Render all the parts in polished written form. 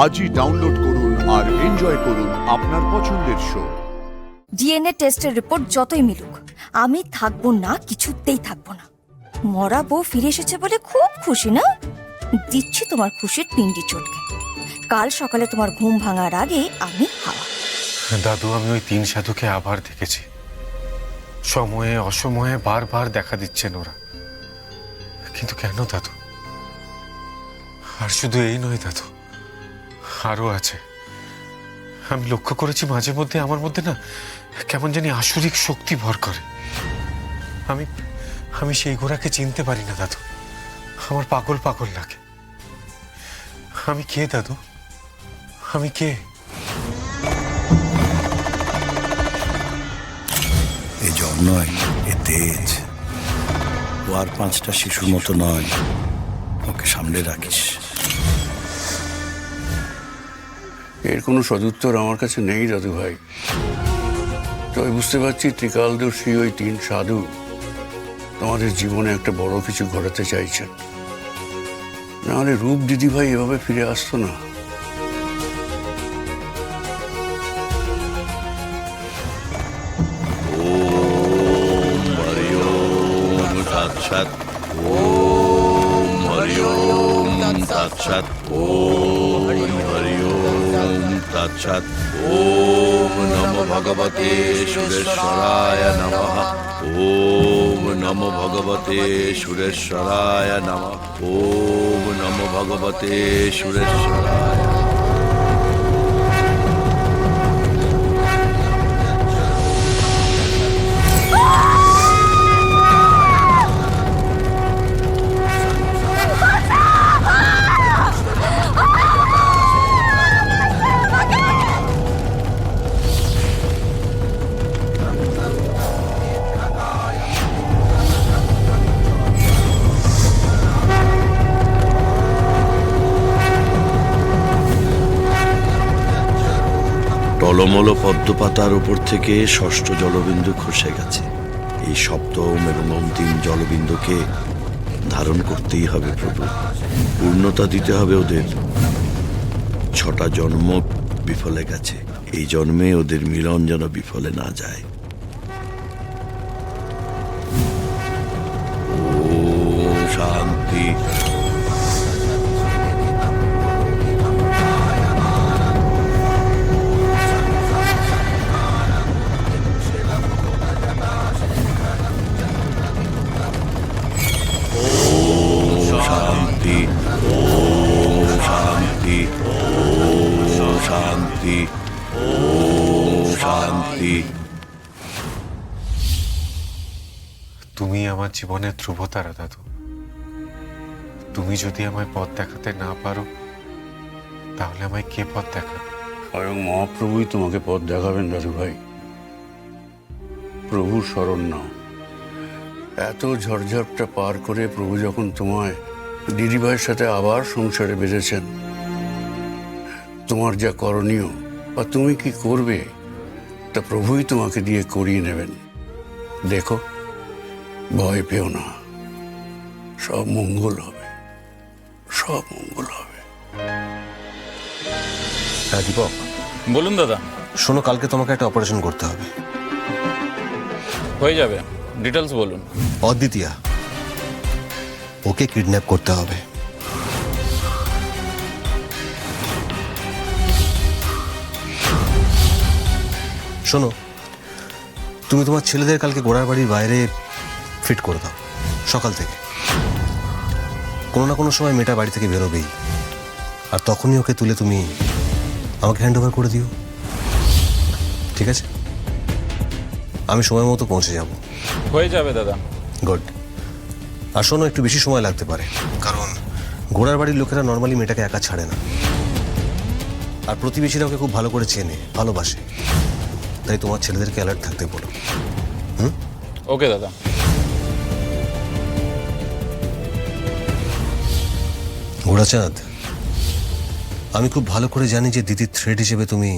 আজই ডাউনলোড করুন আর এনজয় করুন আপনার পছন্দের শো। ডিএনএ টেস্টের রিপোর্ট যতই মিলুক, আমি থাকবো না, কিছুতেই থাকবো না। মরা বউ ফিরে এসেছে বলে খুব খুশি না? দিচ্ছি তোমার খুশির পিন্ডি চটকে। কাল সকালে তোমার ঘুম ভাঙার আগে আমি হাওয়া। দাদু, আমি ওই তিন সাধুকে আবার দেখেছি। সময়ে অসময়ে বারবার দেখা দিচ্ছেন ওরা। কিন্তু কেন দাদু? আর শুধু এই নয় দাদু, আরো আছে। আমি লক্ষ্য করেছি মাঝে মধ্যে আমার মধ্যে না কেমন জানি আসরিক শক্তি ভর করে। আমি আমি সেই ঘোড়াকে চিনতে পারি না দাদু। আমার পাগল পাগল লাগে। আমি কে দাদু? আমি কে? এ জ্বর নয়, এ তেজ। ও আর 5টা শিশুর মতো নয়। ওকে সামনে রাখিস। এর কোনো সদুত্তর আমার কাছে নেই দাদু ভাই। তবে বুঝতে পারছি ত্রিকালদর্শী ওই 3 সাধু তোমাদের জীবনে একটা বড় কিছু ঘটাতে চাইছেন। নাহলে রূপ দিদি ভাই এভাবে ফিরে আসতো না। তৎসৎ। ওম হরি ওম তৎসৎ। ওম হরি ওম তৎসৎ। ওম নমো ভগবতে সুরেশ্বরায় নমঃ। ওম নমো ভগবতে সুরেশ্বরায় নমঃ। ওম নমো ভগবতে সুরেশ্বরায়। টলমল পদ্মপাতার উপর থেকে 6ষ্ঠ জলবিন্দু খসে গেছে। এই সপ্তম এবং অন্তিম জলবিন্দুকে ধারণ করতেই হবে প্রভু। পূর্ণতা দিতে হবে ওদের। 6টা জন্ম বিফলে গেছে। এই জন্মে ওদের মিলন যেন বিফলে না যায়। ওম শান্তি। শান্তি। ওম শান্তি। ওম শান্তি। ওম শান্তি। তুমি আমার জীবনের ধ্রুবতারা দাদু। তুমি যদি আমায় পথ দেখাতে না পারো, তাহলে আমায় কে পথ দেখাবে? স্বয়ং মহাপ্রভুই তোমাকে পথ দেখাবেন দাদু ভাই। প্রভুর শরণ নাও। এত ঝড়ঝাপটা পার করে প্রভু যখন তোমায় দিদিভাইয়ের সাথে আবার সংসারে বেঁধেছেন, তোমার যা করণীয় বা তুমি কি করবে তা প্রভুই তোমাকে দিয়ে করিয়ে নেবেন। দেখো, ভয় পেও না, সব মঙ্গল হবে, সব মঙ্গল হবে। হ্যাঁ দীপক, বলুন দাদা। শোনো, কালকে তোমাকে একটা অপারেশন করতে হবে। হয়ে যাবে, ডিটেলস বলুন। অদ্বিতীয়া, ওকে কিডন্যাপ করতে হবে। শোনো, তুমি তোমার ছেলেদের কালকে গোড়ার বাড়ির বাইরে ফিট করে দাও সকাল থেকে। কোনো না কোনো সময় মেয়েটা বাড়ি থেকে বেরোবেই, আর তখনই ওকে তুলে তুমি আমাকে হ্যান্ড ওভার করে দিও, ঠিক আছে? আমি সময় মতো পৌঁছে যাব। হয়ে যাবে দাদা। গুড। আর শোনো, একটু বেশি সময় লাগতে পারে, কারণ ঘোড়ার বাড়ির লোকেরা নর্মালি মেয়েটাকে একা ছাড়ে না, আর প্রতিবেশীরা ওকে খুব ভালো করে চেনে, ভালোবাসে। তাই তোমার ছেলেদেরকে অ্যালার্ট থাকতে বলো। ওকে দাদা। ঘোড়াচাঁদ, আমি খুব ভালো করে জানি যে দিদির থ্রেড হিসেবে তুমি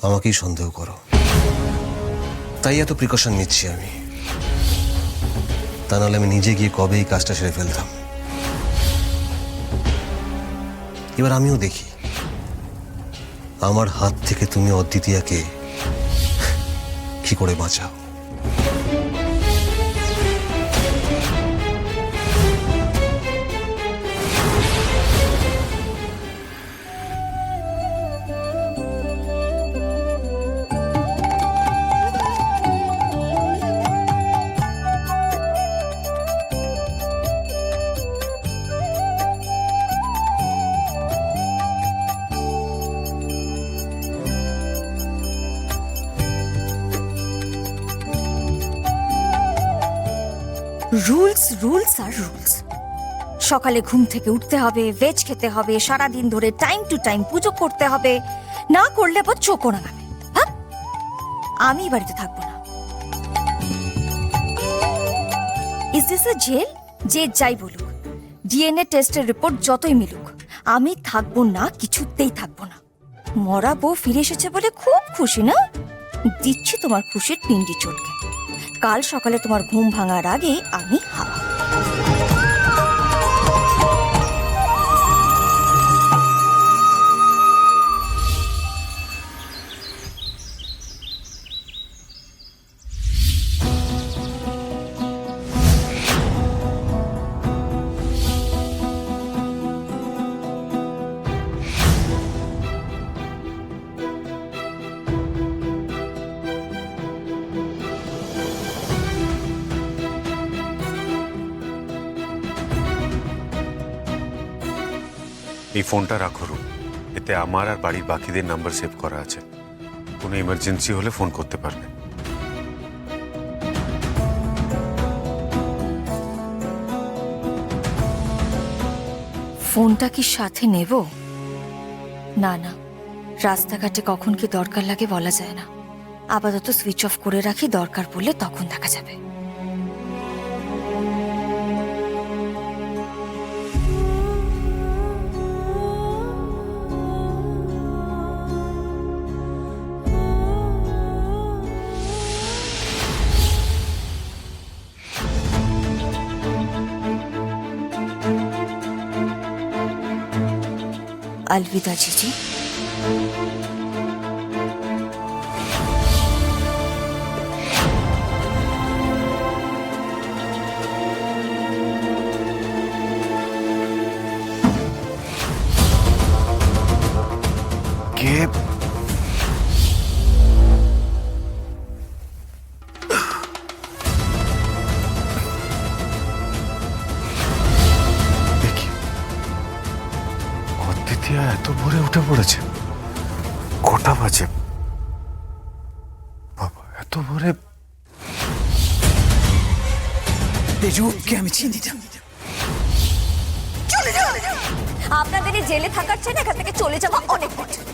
আমাকেই সন্দেহ করো, তাই এত প্রিকশন নিচ্ছি আমি। তা নাহলে আমি নিজে গিয়ে কবে এই কাজটা সেরে ফেলতাম। এবার আমিও দেখি আমার হাত থেকে তুমি অদ্বিতীয়াকে কি করে বাঁচাও। রুলস রুলস আর রুলস। সকালে ঘুম থেকে উঠতে হবে, ভেজ খেতে হবে, সারাদিন ধরে টাইম টু টাইম পুজো করতে হবে, না করলে আবার চোখও রাঙাবে। হ্যাঁ, আমি বাড়িতে থাকবো না। Is this a jail? যে যাই বলুক, ডিএনএ টেস্টের রিপোর্ট যতই মিলুক, আমি থাকবো না, কিছুতেই থাকবো না। মরা বউ ফিরে এসেছে বলে খুব খুশি না? দিচ্ছি তোমার খুশির পিন্ডি চটকে। কাল সকালে তোমার ঘুম ভাঙার আগে আমি হাওয়া। এই ফোনটা রাখো রুম, এতে আমার আর বাড়ির বাকিদের নাম্বার সেভ করা আছে। কোনো ইমার্জেন্সি হলে ফোন করতে পারবে। ফোনটা কি সাথে নেব? না না, রাস্তাঘাটে কখন কি দরকার লাগে বলা যায় না। আপাতত সুইচ অফ করে রাখি, দরকার পড়লে তখন দেখা যাবে। अलविदा जीजी। কে? দেখি অদ্বিতীয়া এত ভোরে উঠে পড়েছে। কটা বাজে বাবা? এত ভোরে? তেজুকে আমি চিনি না। আপনাদের এই জেলে থাকার চেয়ে না এখান থেকে চলে যাওয়া অনেক কঠিন।